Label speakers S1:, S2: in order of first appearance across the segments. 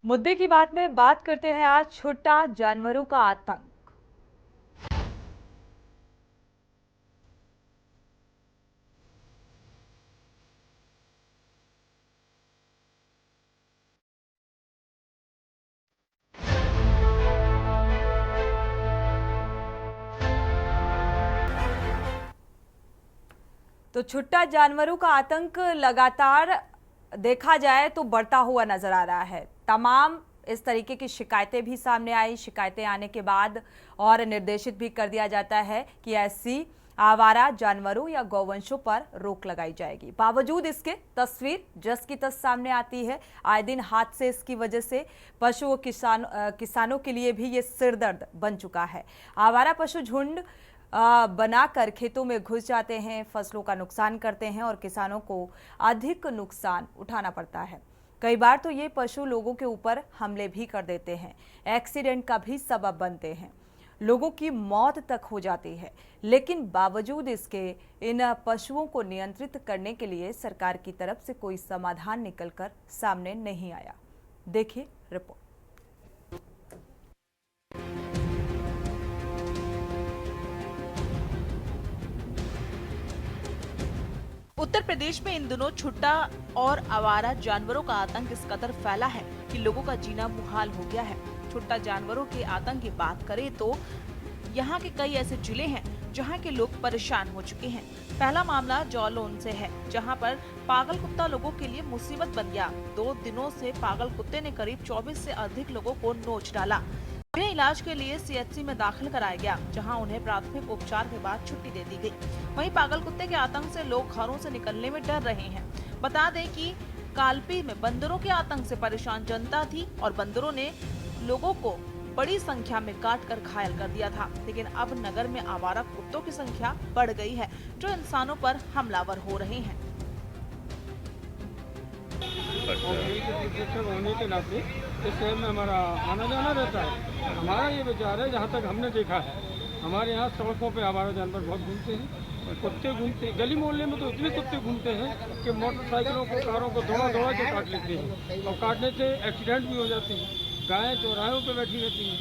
S1: मुद्दे की बात में बात करते हैं आज छोटा जानवरों का आतंक। तो छुट्टा जानवरों का आतंक लगातार देखा जाए तो बढ़ता हुआ नजर आ रहा है। तमाम इस तरीके की शिकायतें भी सामने आई। शिकायतें आने के बाद और निर्देशित भी कर दिया जाता है कि ऐसी आवारा जानवरों या गौवंशों पर रोक लगाई जाएगी। बावजूद इसके तस्वीर जस की तस सामने आती है। आए दिन हादसे इसकी वजह से पशु किसानों के लिए भी ये सिरदर्द बन चुका है। आवारा पशु झुंड बनाकर खेतों में घुस जाते हैं, फसलों का नुकसान करते हैं और किसानों को अधिक नुकसान उठाना पड़ता है। कई बार तो ये पशु लोगों के ऊपर हमले भी कर देते हैं, एक्सीडेंट का भी सबब बनते हैं, लोगों की मौत तक हो जाती है। लेकिन बावजूद इसके इन पशुओं को नियंत्रित करने के लिए सरकार की तरफ से कोई समाधान निकलकर सामने नहीं आया। देखिए रिपोर्ट।
S2: उत्तर प्रदेश में इन दिनों छुट्टा और आवारा जानवरों का आतंक इस कदर फैला है कि लोगों का जीना मुहाल हो गया है। छुट्टा जानवरों के आतंक की बात करें तो यहाँ के कई ऐसे जिले हैं जहाँ के लोग परेशान हो चुके हैं। पहला मामला जालौन से है, जहाँ पर पागल कुत्ता लोगों के लिए मुसीबत बन गया। 2 दिनों से पागल कुत्ते ने करीब 24 से अधिक लोगों को नोच डाला। उन्हें इलाज के लिए सीएचसी में दाखिल कराया गया, जहां उन्हें प्राथमिक उपचार के बाद छुट्टी दे दी गई। वहीं पागल कुत्ते के आतंक से लोग घरों से निकलने में डर रहे हैं। बता दें कि कालपी में बंदरों के आतंक से परेशान जनता थी और बंदरों ने लोगों को बड़ी संख्या में काट कर घायल कर दिया था। लेकिन अब नगर में आवारा कुत्तों की संख्या बढ़ गई है, जो इंसानों पर हमलावर हो रहे हैं।
S3: होने के नाते इस शहर में हमारा आना जाना रहता है। हमारा ये विचार है, जहाँ तक हमने देखा है, हमारे यहाँ सड़कों पे आवारा जानवर बहुत घूमते हैं। कुत्ते घूमते हैं, गली मोहल्ले में तो इतने कुत्ते घूमते हैं कि मोटरसाइकिलों को, कारों को दौड़ा दौड़ा के काट लेते हैं और काटने से एक्सीडेंट भी हो जाते हैं। गायें चौराहों पे बैठी रहती हैं।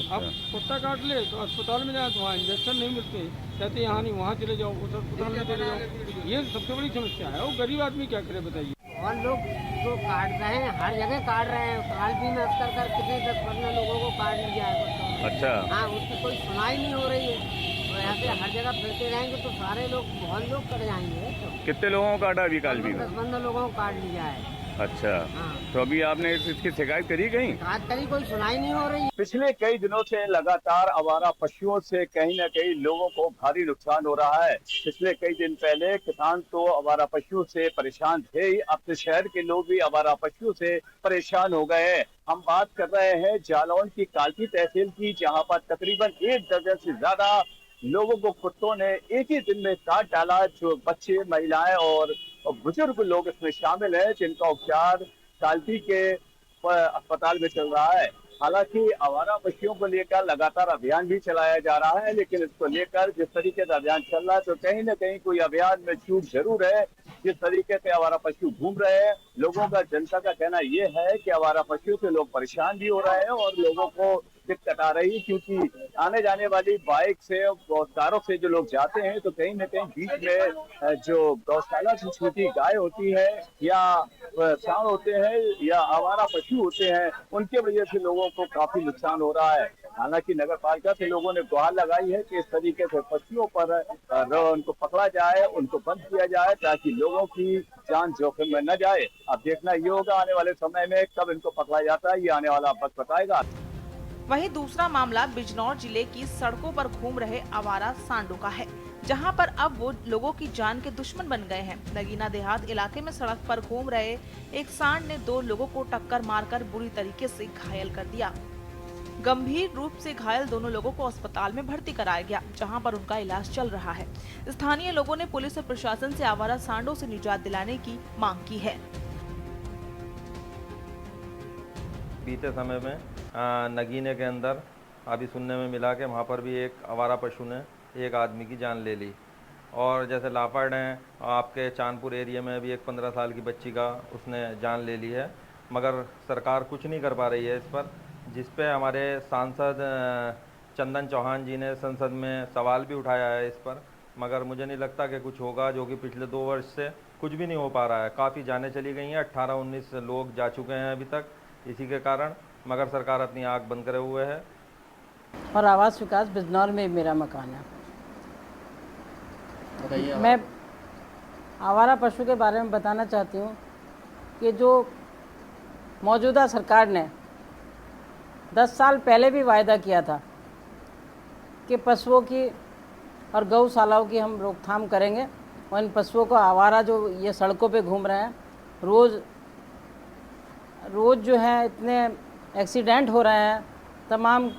S3: अब कुत्ता काट ले तो अस्पताल में जाए तो वहाँ इंजेक्शन नहीं मिलते हैं, कहते यहाँ नहीं वहाँ चले जाओ, उस अस्पताल में चले जाओ। ये सबसे बड़ी समस्या है। और गरीब आदमी क्या करे बताइए।
S4: और लोग जो काट रहे हैं, हर जगह काट रहे हैं। कालपी में अक्सर कर कितने 10-15 लोगों को काट लिया है।
S5: अच्छा।
S4: हाँ, उसकी कोई सुनाई नहीं हो रही है। और यहाँ पे हर जगह फिरते रहेंगे तो सारे लोग, बहुत लोग कर जाएंगे। तो
S5: कितने लोगों को काटा अभी कालपी में?
S4: 10-15 लोगों को काट लिया है।
S5: अच्छा।
S4: हाँ।
S5: तो अभी आपने इसकी शिकायत करी कहीं?
S4: शिकायत करी, कोई सुनाई नहीं हो रही है।
S5: पिछले कई दिनों से लगातार आवारा पशुओं से कहीं न कहीं लोगों को भारी नुकसान हो रहा है। पिछले कई दिन पहले किसान तो आवारा पशुओं से परेशान थे ही, अब तो शहर के लोग भी आवारा पशुओं से परेशान हो गए हैं। हम बात कर रहे हैं जालौन की कालपी तहसील की, जहां पर तकरीबन 1 दर्जन से ज्यादा लोगों को कुत्तों ने एक ही दिन में काट डाला। जो बच्चे, महिलाएं और बुजुर्ग लोग इसमें शामिल हैं, जिनका उपचार कालपी के अस्पताल में चल रहा है। हालांकि आवारा पशुओं को लेकर लगातार अभियान भी चलाया जा रहा है, लेकिन इसको लेकर जिस तरीके से अभियान चल रहा है तो कहीं न कहीं कोई अभियान में चूक जरूर है। जिस तरीके से आवारा पशु घूम रहे हैं, लोगों का, जनता का कहना यह है कि आवारा पशुओं से लोग परेशान भी हो रहे हैं और लोगों को दिक्कत आ रही है, क्योंकि आने जाने वाली बाइक से और कारों से जो लोग जाते हैं तो कहीं न कहीं बीच में जो गौशाला से छोटी गाय होती है या सांड होते हैं या आवारा पशु होते हैं, उनके वजह से लोगों को काफी नुकसान हो रहा है। हालांकि नगर पालिका से लोगों ने गुहार लगाई है कि इस तरीके से पशुओं पर उनको पकड़ा जाए, उनको बंद किया जाए, ताकि लोगों की जान जोखिम में न जाए। अब देखना ये होगा आने वाले समय में कब इनको पकड़ा जाता है, ये आने वाला वक्त बताएगा।
S2: वहीं दूसरा मामला बिजनौर जिले की सड़कों पर घूम रहे आवारा सांडों का है, जहां पर अब वो लोगों की जान के दुश्मन बन गए हैं। नगीना देहात इलाके में सड़क पर घूम रहे एक सांड ने 2 लोगों को टक्कर मारकर बुरी तरीके से घायल कर दिया। गंभीर रूप से घायल दोनों लोगों को अस्पताल में भर्ती कराया गया, जहां पर उनका इलाज चल रहा है। स्थानीय लोगों ने पुलिस और प्रशासन से आवारा सांडों से निजात दिलाने की मांग की है।
S6: बीते समय में नगीने के अंदर अभी सुनने में मिला कि वहाँ पर भी एक आवारा पशु ने एक आदमी की जान ले ली। और जैसे लापड़ हैं, आपके चांदपुर एरिया में भी एक 15 साल की बच्ची का उसने जान ले ली है। मगर सरकार कुछ नहीं कर पा रही है इस पर, जिस पे हमारे सांसद चंदन चौहान जी ने संसद में सवाल भी उठाया है इस पर, मगर मुझे नहीं लगता कि कुछ होगा, जो कि पिछले 2 वर्ष से कुछ भी नहीं हो पा रहा है। काफ़ी जानें चली गई हैं, 18-19 लोग जा चुके हैं अभी तक इसी के कारण, मगर सरकार अपनी आँख बंद करे हुए है।
S7: और आवास विकास बिजनौर में मेरा मकान है। मैं आवारा पशु के बारे में बताना चाहती हूँ कि जो मौजूदा सरकार ने 10 साल पहले भी वायदा किया था कि पशुओं की और गौशालाओं की हम रोकथाम करेंगे, और इन पशुओं को आवारा जो ये सड़कों पे घूम रहे हैं, रोज़ जो है इतने एक्सीडेंट हो रहे हैं, तमाम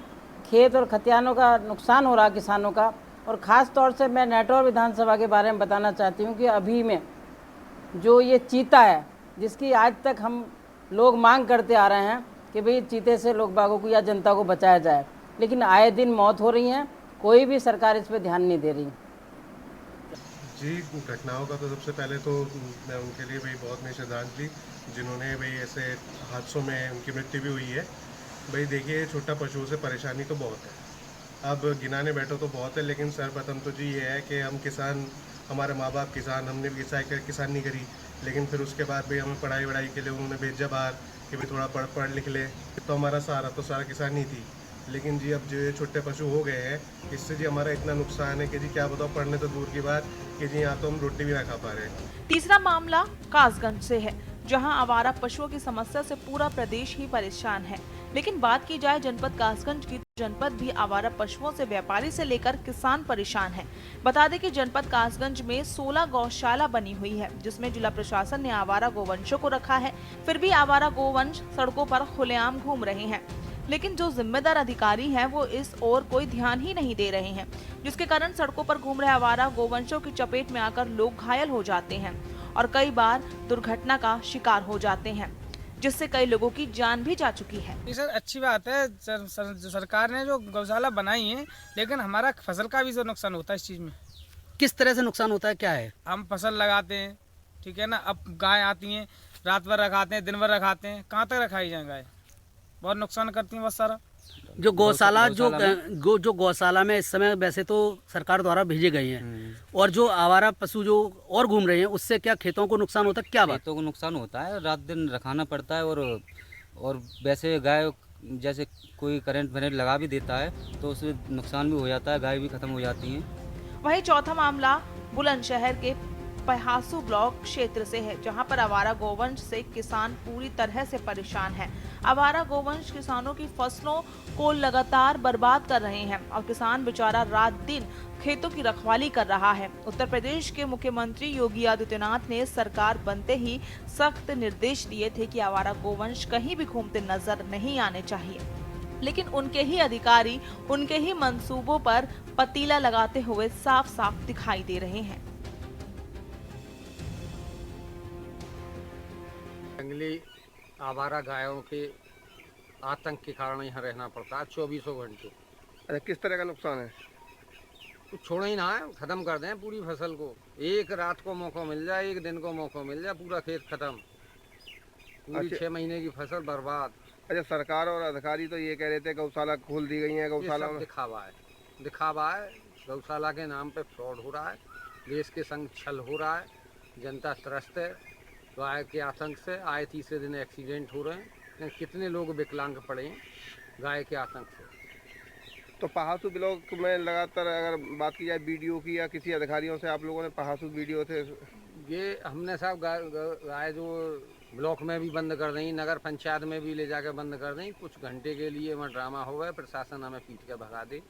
S7: खेत और खतियानों का नुकसान हो रहा है किसानों का। और ख़ास तौर से मैं नेटौर विधानसभा के बारे में बताना चाहती हूँ कि अभी में जो ये चीता है, जिसकी आज तक हम लोग मांग करते आ रहे हैं कि भाई चीते से लोग बागों को या जनता को बचाया जाए, लेकिन आए दिन मौत हो रही हैं, कोई भी सरकार इस पर ध्यान नहीं दे रही।
S8: जी, घटनाओं का तो सबसे पहले तो मैं उनके लिए भाई बहुत मेरी श्रद्धांजलि, जिन्होंने भाई ऐसे हादसों में उनकी मृत्यु भी हुई है। भाई देखिए, छोटा पशुओं से परेशानी तो बहुत है, अब गिनाने बैठो तो बहुत है, लेकिन सर्वप्रथम तो जी ये है कि हम किसान, हमारे माँ बाप किसान, हमने भी किसानी करी, लेकिन फिर उसके बाद भी हमें पढ़ाई के लिए उन्होंने भेजा बाहर कि भाई थोड़ा पढ़ लिख ले, तो हमारा सहारा तो सारा किसानी थी। लेकिन जी अब जो ये छोटे पशु हो गए हैं, इससे जी हमारा इतना नुकसान है कि जी क्या बताओ, पढ़ने तो दूर की बात कि जी यहाँ तो हम रोटी भी ना खा पा रहे हैं।
S2: तीसरा मामला कासगंज से है, जहां आवारा पशुओं की समस्या से पूरा प्रदेश ही परेशान है। लेकिन बात की जाए जनपद कासगंज की, जनपद भी आवारा पशुओं से व्यापारी से लेकर किसान परेशान है। बता दें कि जनपद कासगंज में 16 गौशाला बनी हुई है, जिसमें जिला प्रशासन ने आवारा गोवंशों को रखा है। फिर भी आवारा गोवंश सड़कों पर खुलेआम घूम रहे हैं, लेकिन जो जिम्मेदार अधिकारी हैं वो इस ओर कोई ध्यान ही नहीं दे रहे हैं, जिसके कारण सड़कों पर घूम रहे आवारा गोवंशों की चपेट में आकर लोग घायल हो जाते हैं और कई बार दुर्घटना का शिकार हो जाते हैं, जिससे कई लोगों की जान भी जा चुकी है।
S9: सर, अच्छी बात है सरकार ने जो गौशाला बनाई है, लेकिन हमारा फसल का भी जो नुकसान होता है इस चीज़ में।
S10: किस तरह से नुकसान होता है, क्या है?
S9: हम फसल लगाते हैं, ठीक है ना, अब गाय आती हैं, रात भर रखाते हैं, दिन भर रखाते हैं, कहाँ तक रखाई जाए गाय, बहुत नुकसान करती हैं बहुत सारा।
S10: जो गौशाला जो गौशाला में इस समय वैसे तो सरकार द्वारा भेजे गए हैं, और जो आवारा पशु जो और घूम रहे हैं, उससे क्या खेतों को नुकसान होता है? क्या बात?
S11: खेतों को नुकसान होता है, रात दिन रखाना पड़ता है, और वैसे गाय जैसे कोई करंट वरेंट लगा भी देता है तो उससे नुकसान भी हो जाता है, गाय भी खत्म हो जाती हैं।
S2: वहीं चौथा मामला बुलंदशहर के पहासू ब्लॉक क्षेत्र से है, जहां पर आवारा गोवंश से किसान पूरी तरह से परेशान हैं। आवारा गोवंश किसानों की फसलों को लगातार बर्बाद कर रहे हैं और किसान बेचारा रात दिन खेतों की रखवाली कर रहा है। उत्तर प्रदेश के मुख्यमंत्री योगी आदित्यनाथ ने सरकार बनते ही सख्त निर्देश दिए थे कि आवारा गोवंश कहीं भी घूमते नजर नहीं आने चाहिए, लेकिन उनके ही अधिकारी उनके ही मंसूबों पर पतीला लगाते हुए साफ साफ दिखाई दे रहे हैं।
S4: जंगली आवारा गायों के आतंक के कारण यहाँ रहना पड़ता है 24 घंटे।
S8: अच्छा, किस तरह का नुकसान है?
S4: कुछ छोड़ ही ना है, खत्म कर दें पूरी फसल को। एक रात को मौका मिल जाए, एक दिन को मौका मिल जाए, पूरा खेत खत्म, पूरी 6 महीने की फसल बर्बाद।
S8: अच्छा, सरकार और अधिकारी तो ये कह रहे थे गौशाला खोल दी गई है, गौशाला में
S4: दिखावा है, गौशाला के नाम पे फ्रॉड हो रहा है, देश के संग छल हो रहा है, जनता त्रस्त है गाय के आतंक से। आए तीसरे दिन एक्सीडेंट हो रहे हैं, कितने लोग विकलांग पड़े हैं गाय के आतंक से।
S8: तो पहासू ब्लॉक में लगातार अगर बात की जाए वीडियो की या किसी अधिकारियों से आप लोगों ने पहासू वीडियो थे?
S4: ये हमने साहब गाय जो ब्लॉक में भी बंद कर दी, नगर पंचायत में भी ले जाकर बंद कर दी। कुछ घंटे के लिए वहाँ ड्रामा हो गया, प्रशासन हमें पीट के भगा दे।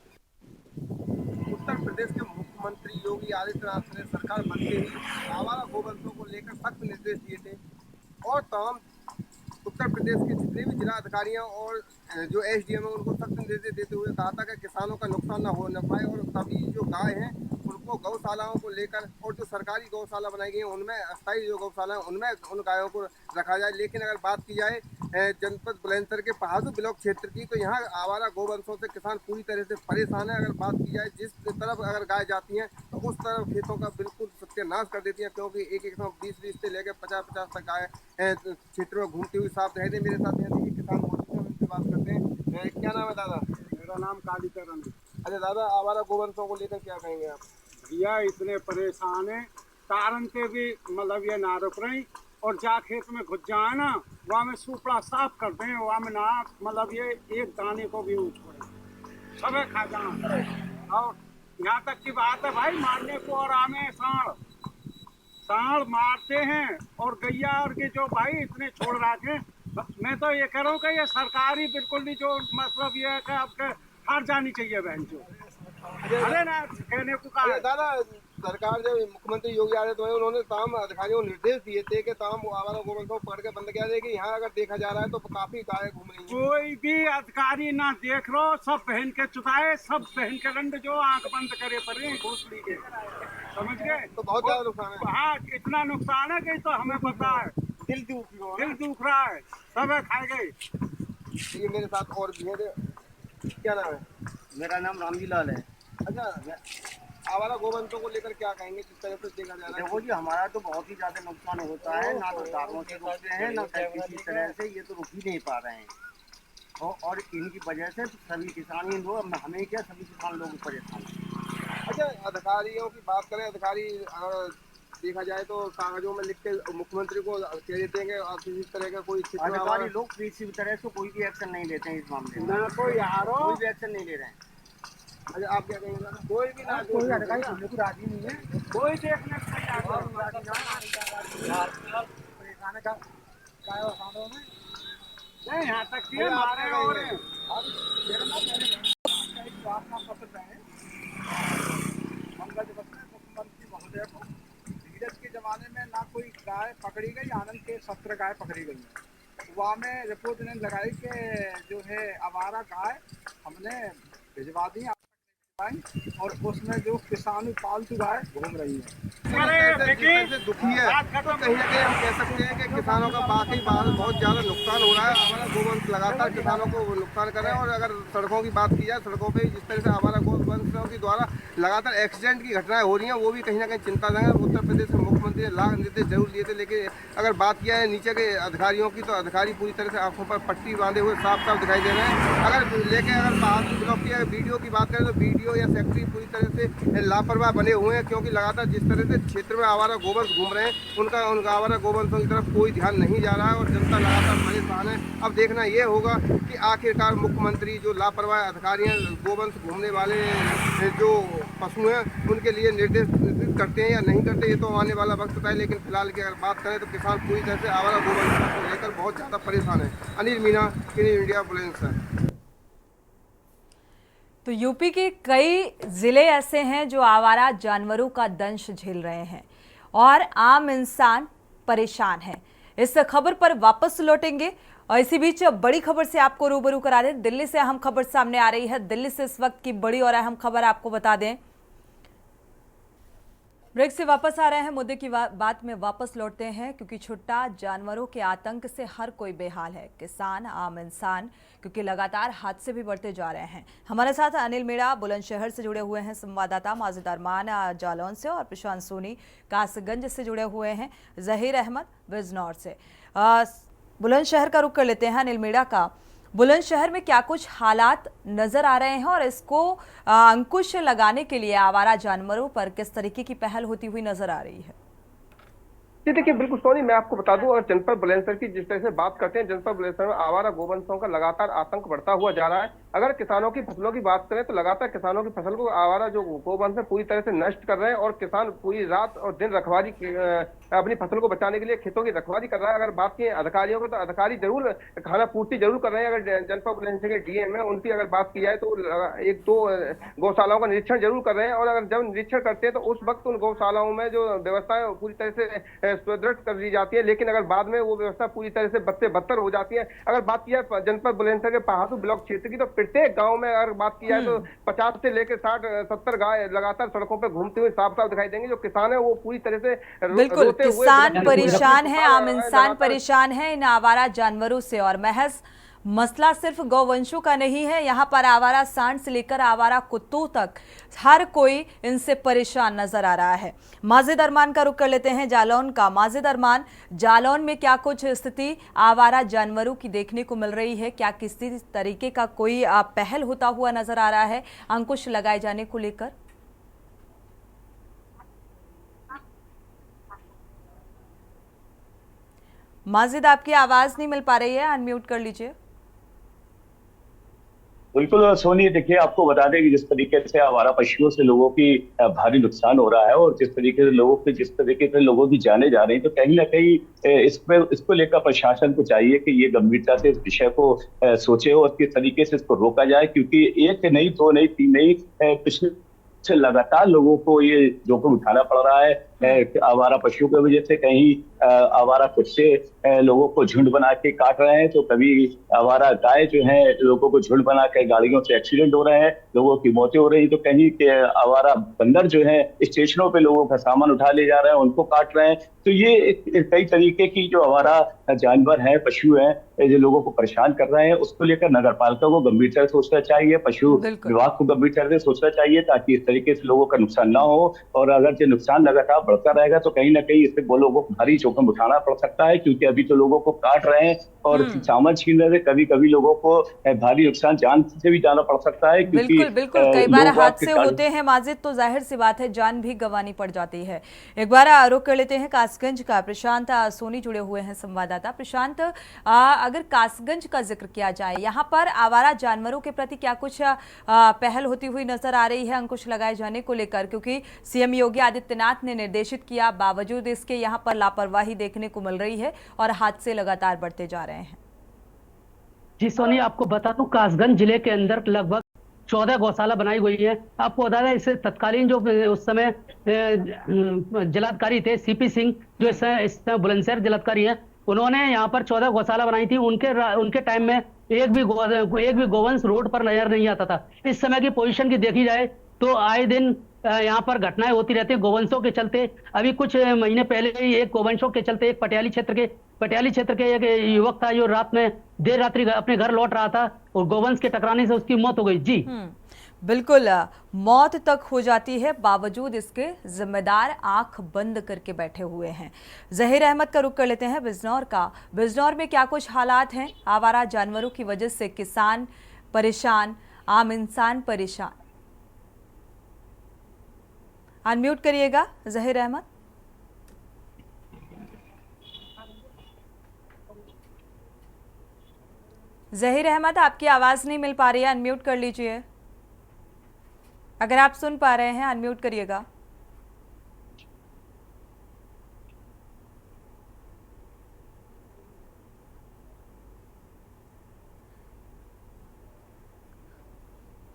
S8: उत्तर प्रदेश के मुख्यमंत्री योगी आदित्यनाथ ने सरकार बनते ही आवारा गोवंशों को लेकर सख्त निर्देश दिए थे, और तमाम उत्तर प्रदेश के जितने भी जिला अधिकारियों और जो SDM है उनको सख्त निर्देश देते हुए कहा था कि किसानों का नुकसान ना हो न पाए, और सभी जो गाय हैं
S12: उनको गौशालाओं को लेकर और जो सरकारी गौशाला बनाई गई है उनमें अस्थायी जो गौशाला है उनमें उन गायों को रखा जाए। लेकिन अगर बात की जाए जनपद बुलंदशहर के पहाड़ू ब्लॉक क्षेत्र की, तो यहाँ आवारा गोवंशों से किसान पूरी तरह से परेशान है। अगर बात की जाए जिस तरफ अगर गाय जाती हैं तो उस तरफ खेतों का बिल्कुल सत्यानाश कर देती हैं, क्योंकि एक 20 से लेकर 50 तक गाय क्षेत्र में घूमती हुई साफ दिखाई दे। मेरे साथ यहाँ देखिए किसान मौजूद हैं, उनसे बात करते हैं। क्या नाम है दादा?
S3: मेरा नाम कालीचरण।
S12: अच्छा दादा, आवारा गोवंशों को लेकर क्या कहेंगे आप?
S3: भैया इतने परेशान है, कारण से भी मतलब ये ना रुक रही और जा खेत में घुस जाए ना, वहाँ में सुपड़ा साफ कर दें, वहाँ में ना मतलब ये एक दाने को भी ऊँच पड़े सब खा जाए। और यहाँ तक की बात है भाई, मारने को और आमे सांड मारते हैं और गैया और के जो भाई इतने छोड़ रखे। मैं तो ये कह रहा हूँ कि ये सरकारी बिल्कुल नहीं, जो मतलब ये है कि आपके हार जानी चाहिए बहन जो। अरे ना कहने को कहा
S12: दादा, सरकार जब मुख्यमंत्री योगी आदित्यनाथ उन्होंने तमाम अधिकारियों को निर्देश दिए थे कि तमाम आवारा गोवंशों को पकड़ के बंद किया जाए कि यहाँ अगर देखा जा रहा है तो काफी गाय घूम रही हैं।
S3: कोई भी अधिकारी ना देख लो, सब पहन के चुकाए, सब पहन के रंड जो आंख बंद करे पड़े घोसली के, समझ गए?
S12: तो बहुत ज्यादा नुकसान है।
S3: हाँ, इतना नुकसान है कि तो हमें पता है, दिल दुख रहा है, सब खाए गए।
S12: ये मेरे साथ और भी है। क्या नाम है?
S13: मेरा नाम रामजी लाल है।
S12: अच्छा, आवारा गोवंशों को लेकर क्या कहेंगे जिस तरह से देखा जा रहा है?
S13: देखो जी, हमारा तो बहुत ही ज्यादा नुकसान होता है, ना तो दारों से रोकते हैं ना किसी तरह से, ये तो रुक ही नहीं पा रहे हैं और इनकी वजह से सभी किसान ही लोग, हमें क्या सभी किसान लोग परेशान हैं।
S12: अच्छा, अधिकारियों की बात करें, अधिकारी अगर देखा जाए तो कागजों में लिख के मुख्यमंत्री को कह देते हैं कि किसी तरह का कोई
S13: अधिकारी लोग किसी भी तरह से कोई भी एक्शन नहीं लेते हैं इस मामले में,
S3: कोई
S13: भी एक्शन नहीं ले रहे हैं।
S12: अच्छा, आप क्या कहेंगे?
S3: कोई भी ना, कोई अधिकारी सुनने को राजी नहीं है, कोई देखने परेशान का नहीं, यहाँ तक कि हमारे और मुख्यमंत्री महोदय को धीरज के जमाने में ना कोई गाय पकड़ी गई, आनंद के 17 गाय पकड़ी गई। वहाँ में रिपोर्ट ने लगाई कि जो है आवारा गाय हमने भिजवा दी और उसमें जो किसान पालतू गाय घूम रही है।
S12: दुखी है तो कहीं ना कहीं हम कह सकते हैं कि किसानों का वाकई बहुत ज्यादा नुकसान हो रहा है। हमारा गोवंश लगातार किसानों को नुकसान कर रहे हैं। और अगर सड़कों की बात की जाए, सड़कों पे जिस तरह से हमारा गोवंशों के द्वारा लगातार एक्सीडेंट की घटनाएं हो रही हैं, वो भी कहीं ना कहीं चिंताजनक है। उत्तर प्रदेश के मुख्यमंत्री ने लाख निर्देश जरूर दिए थे, लेकिन अगर बात किया है नीचे के अधिकारियों की, तो अधिकारी पूरी तरह से आंखों पर पट्टी बांधे हुए साफ साफ दिखाई दे रहे हैं। अगर पहाड़ू ब्लॉक की वीडियो की बात करें तो वीडियो या सेक्रेटरी पूरी तरह से लापरवाह बने हुए हैं, क्योंकि लगातार जिस तरह से क्षेत्र में आवारा गोवंश घूम रहे हैं उनका आवारा गोवंशों की तरफ कोई ध्यान नहीं जा रहा है और जनता लगातार परेशान है। अब देखना ये होगा कि आखिरकार मुख्यमंत्री जो लापरवाह अधिकारी हैं, गोवंश घूमने वाले जो पशु हैं, उनके लिए निर्देश करते हैं या नहीं करते, ये तो आने वाला वक्त होता है। लेकिन फिलहाल की अगर बात करें तो किसान पूरी तरह से आवारा गोवंश को लेकर बहुत ज़्यादा परेशान है। Anil Meena, news India, Bulandshahr.
S1: तो यूपी के कई जिले ऐसे हैं जो आवारा जानवरों का दंश झेल रहे हैं और आम इंसान परेशान है। इस खबर पर वापस लौटेंगे और इसी बीच बड़ी खबर से आपको रूबरू करा दें। दिल्ली से अहम खबर सामने आ रही है। दिल्ली से इस वक्त की बड़ी और अहम खबर आपको बता दें। ब्रेक से वापस आ रहे हैं, मुद्दे की बात में वापस लौटते हैं, क्योंकि छुट्टा जानवरों के आतंक से हर कोई बेहाल है, किसान, आम इंसान, क्योंकि लगातार हादसे भी बढ़ते जा रहे हैं। हमारे साथ अनिल मीणा बुलंदशहर से जुड़े हुए हैं, संवाददाता माजिद अरमान जालौन से और प्रशांत सोनी कासगंज से जुड़े हुए हैं, जहीर अहमद बिजनौर से। बुलंदशहर का रुख कर लेते हैं अनिल मीणा का। बुलंदशहर में क्या कुछ हालात नजर आ रहे हैं और इसको अंकुश लगाने के लिए आवारा जानवरों पर किस तरीके की पहल होती हुई नजर आ रही है?
S12: जी देखिए, बिल्कुल सोनी, मैं आपको बता दूं, और जनपद बुलंदशहर की जिस तरह से बात करते हैं, जनपद बुलंदशहर में आवारा गोवंशों का लगातार आतंक बढ़ता हुआ जा रहा है। अगर किसानों की फसलों की बात करें तो लगातार किसानों की फसल को आवारा जो गोवंश है पूरी तरह से नष्ट कर रहे हैं और किसान पूरी रात और दिन रखवाली अपनी फसल को बचाने के लिए खेतों की रखवाली कर रहा है। अगर बात की अधिकारियों को तो अधिकारी जरूर खाना पूर्ति जरूर कर रहे हैं। अगर जनपद बुलंदशहर के डीएम है, उनकी अगर बात की जाए तो 1-2 गौशालाओं का निरीक्षण जरूर कर रहे हैं। और अगर जब निरीक्षण करते हैं तो उस वक्त उन गौशालाओं में जो व्यवस्था है पूरी तरह से सुदृढ़ कर दी जाती है, लेकिन अगर बाद में वो व्यवस्था पूरी तरह से बदतर हो जाती है। अगर बात की जाए जनपद बुलंदशहर के पहाड़ू ब्लॉक क्षेत्र की, तो प्रत्येक गांव में अगर बात की जाए तो 50 से लेकर 60-70 गाय लगातार सड़कों पे घूमते हुए साफ साफ दिखाई देंगे। जो किसान है वो पूरी तरह से
S1: बिल्कुल
S12: रोते हुए
S1: किसान परेशान है, आम
S12: लगातार
S1: इंसान परेशान है इन आवारा जानवरों से। और महज मसला सिर्फ गौवंशों का नहीं है, यहाँ पर आवारा सांड से लेकर आवारा कुत्तों तक हर कोई इनसे परेशान नजर आ रहा है। माजिद अरमान का रुख कर लेते हैं जालौन का। माजिद अरमान, जालौन में क्या कुछ स्थिति आवारा जानवरों की देखने को मिल रही है? क्या किसी तरीके का कोई पहल होता हुआ नजर आ रहा है अंकुश लगाए जाने को लेकर? माजिद, आपकी आवाज नहीं मिल पा रही है, अनम्यूट कर लीजिए।
S5: बिल्कुल सोनी, देखिए आपको बता दें कि जिस तरीके से आवारा पशुओं से लोगों की भारी नुकसान हो रहा है और जिस तरीके से जिस तरीके से लोगों की जाने जा रही हैं, तो कहीं ना कहीं इसको लेकर प्रशासन को चाहिए कि ये गंभीरता से इस विषय को सोचे और किस तरीके से इसको रोका जाए, क्योंकि एक नहीं, दो नहीं, तीन नहीं, पिछले से लगातार लोगों को ये जोखिम उठाना पड़ रहा है। आवारा पशुओं की वजह से कहीं आवारा कुत्ते लोगों को झुंड बना के काट रहे हैं, तो कभी आवारा गाय जो है लोगों को झुंड बना के गाड़ियों से एक्सीडेंट हो रहे हैं, लोगों की मौतें हो रही हैं। तो कहीं के आवारा बंदर जो है स्टेशनों पे लोगों का सामान उठा ले जा रहे हैं, उनको काट रहे हैं। तो ये कई तरीके की जो आवारा जानवर है, पशु है, जो लोगों को परेशान कर रहे हैं, उसको लेकर नगर पालिका को गंभीरता से सोचना चाहिए, पशु विभाग को गंभीरता से सोचना चाहिए, ताकि इस तरीके से लोगों का नुकसान ना हो। और अगर जो नुकसान लगातार बढ़ता रहेगा तो कहीं ना कहीं इससे वो लोगों को भारी जोखिम उठाना पड़ सकता है, क्योंकि अभी तो लोगों को काट रहे हैं और सामान छीनने से कभी कभी लोगों को भारी नुकसान जान से भी जाना पड़ सकता है।
S1: बिल्कुल बिल्कुल, कई बार हादसे होते हैं माजिद, तो जाहिर सी बात है जान भी गंवानी पड़ जाती है। एक बार रुख कर लेते हैं कासगंज का। प्रशांत सोनी जुड़े हुए हैं संवाददाता। प्रशांत, अगर कासगंज का जिक्र किया जाए, यहाँ पर आवारा जानवरों के प्रति क्या कुछ पहल होती हुई नजर आ रही है अंकुश लगाए जाने को लेकर? क्योंकि सीएम योगी आदित्यनाथ ने निर्देशित किया, बावजूद इसके यहाँ पर लापरवाही देखने को मिल रही है और हादसे लगातार बढ़ते जा रहे हैं।
S10: जी सोनी, आपको बता दूं कासगंज जिले के अंदर लगभग 14 गौशाला बनाई गई है। आपको बता दें इसे तत्कालीन जो उस समय जिलाधिकारी थे सीपी सिंह, जो इस समय बुलंदशहर जिलाधिकारी हैं, उन्होंने यहाँ पर 14 गौशाला बनाई थी। उनके टाइम में एक भी गोवंश रोड पर नजर नहीं आता था। इस समय की पोजीशन की देखी जाए तो आए दिन यहाँ पर घटनाएं होती रहती है गोवंशों के चलते। अभी कुछ महीने पहले ही एक गोवंशों के चलते एक पटियाली क्षेत्र के एक युवक था जो रात में देर रात्रि अपने घर लौट रहा था और गोवंश के टकराने से उसकी मौत हो गई। जी
S1: बिल्कुल, मौत तक हो जाती है, बावजूद इसके जिम्मेदार आंख बंद करके बैठे हुए हैं। जहीर अहमद का रुख कर लेते हैं बिजनौर का। बिजनौर में क्या कुछ हालात हैं? आवारा जानवरों की वजह से किसान परेशान, आम इंसान परेशान। अनम्यूट करिएगा जहीर अहमद। जहीर अहमद, आपकी आवाज नहीं मिल पा रही है, अनम्यूट कर लीजिए। अगर आप सुन पा रहे हैं अनम्यूट करिएगा।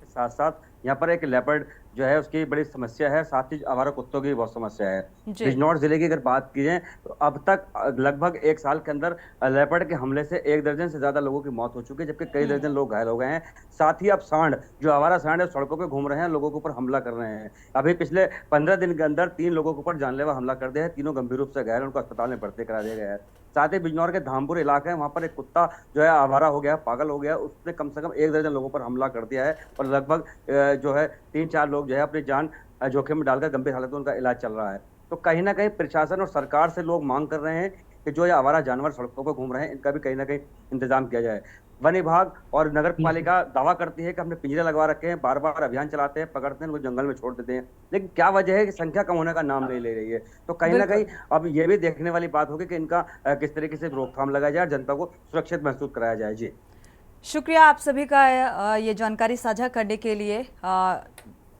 S14: साथ साथ यहाँ पर एक लेपर्ड जो है उसकी बड़ी समस्या है, साथ ही आवारा कुत्तों की बहुत समस्या है। बिजनौर जिले की अगर बात की जाए तो अब तक लगभग 1 साल के अंदर लेपर्ड के हमले से 1 दर्जन से ज्यादा लोगों की मौत हो चुकी है, जबकि कई दर्जन लोग घायल हो गए हैं। साथ ही अब सांड, जो आवारा सांड है, सड़कों पे घूम रहे हैं, लोगों के ऊपर हमला कर रहे हैं। अभी पिछले 15 दिन के अंदर 3 लोगों के ऊपर जानलेवा हमला कर दिया है, तीनों गंभीर रूप से घायल, उनको अस्पताल में भर्ती करा दिया गया है। साथ ही बिजनौर के धामपुर इलाका है, वहाँ पर एक कुत्ता जो है आवारा हो गया, पागल हो गया, उसने कम से कम 1 दर्जन लोगों पर हमला कर दिया है और लगभग जो है 3-4 लोग जो है अपनी जान जोखिम में डालकर गंभीर हालत में उनका इलाज चल रहा है। तो कहीं ना कहीं प्रशासन और सरकार से लोग मांग कर रहे हैं कि जो ये आवारा जानवर सड़कों पर घूम रहे हैं, इनका भी कहीं ना कहीं इंतजाम किया जाए। वन विभाग और नगर पालिका दावा करती है कि हमने पिंजरे लगवा रखे हैं, बार बार अभियान चलाते हैं, पकड़ते हैं, उनको जंगल में छोड़ देते हैं, लेकिन क्या वजह है कि संख्या कम होने का नाम नहीं ले रही है। तो कहीं ना कहीं अब ये भी देखने वाली बात होगी कि इनका किस तरीके से रोकथाम लगाया जाए, जनता को सुरक्षित महसूस कराया जाए। जी
S1: शुक्रिया आप सभी का ये जानकारी साझा करने के लिए।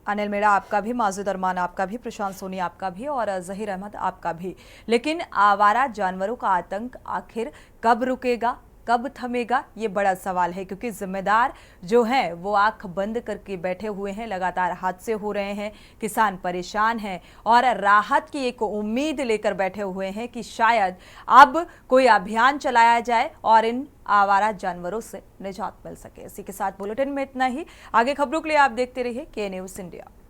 S1: अनिल मेड़ा आपका भी, माजिद अरमान आपका भी, प्रशांत सोनी आपका भी और जहीर अहमद आपका भी। लेकिन आवारा जानवरों का आतंक आखिर कब रुकेगा, कब थमेगा, ये बड़ा सवाल है, क्योंकि जिम्मेदार जो हैं वो आंख बंद करके बैठे हुए हैं। लगातार हादसे हो रहे हैं, किसान परेशान हैं और राहत की एक उम्मीद लेकर बैठे हुए हैं कि शायद अब कोई अभियान चलाया जाए और इन आवारा जानवरों से निजात मिल सके। इसी के साथ बुलेटिन में इतना ही। आगे खबरों के लिए आप देखते रहिए के न्यूज़ इंडिया।